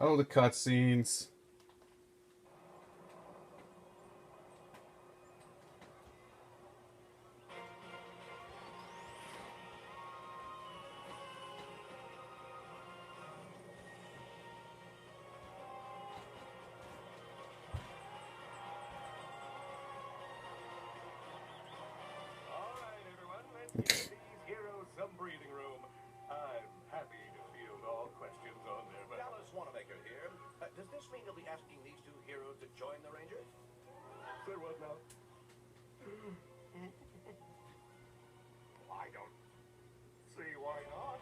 Oh, the cutscenes. These heroes some breathing room. I'm happy to field all questions on them. Dallas Wanamaker here. Does this mean you'll be asking these two heroes to join the Rangers? Say what now? I don't see why not.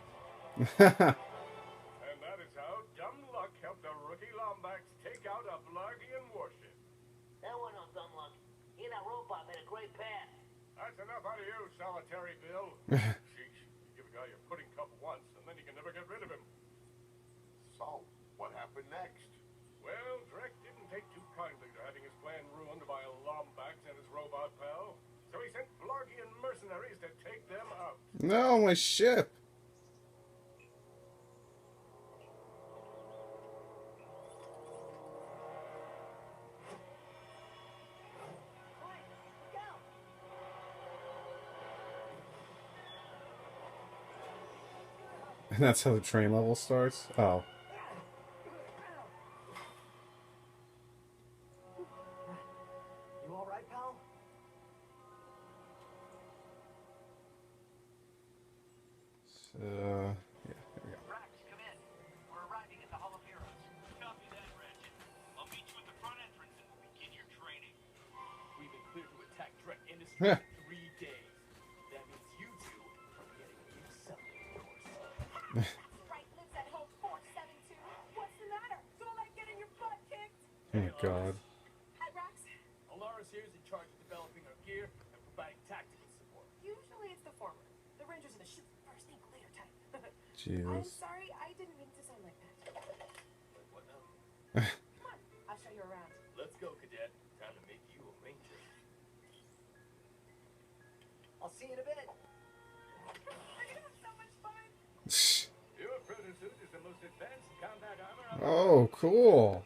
And that is how dumb luck helped the rookie Lombax take out a Blargian warship. That wasn't no dumb luck. He and that robot made a great pass. That's enough out of you, solitary Bill. Sheesh, you give a guy your pudding cup once, and then you can never get rid of him. So, what happened next? Well, Drek didn't take too kindly to having his plan ruined by a Lombax and his robot pal. So he sent Blargian mercenaries to take them out. No, my ship. And that's how the train level starts? Oh. You alright, pal? So, yeah, there we go. Rax, come in. We're arriving at the Hall of Heroes. Copy that, Ratchet. I'll meet you at the front entrance and we'll begin your training. We've been cleared to attack Drek Industries in 3 days. That means you two are getting a new submarine course. Right lives at home 472. What's the matter? Don't like getting your butt kicked? Oh, God. Hi, Rax. Alaris here is in charge of developing our gear and providing tactical support. Usually it's the former. The Rangers are the shoot first, think later type. I'm Jesus. sorry, I didn't mean to sound like that. Wait, what now? Come on, I'll show you around. Let's go, Cadet. Time to make you a ranger. I'll see you in a bit. We're gonna have so much fun. Your protosuit is the most advanced combat armor. Oh, cool.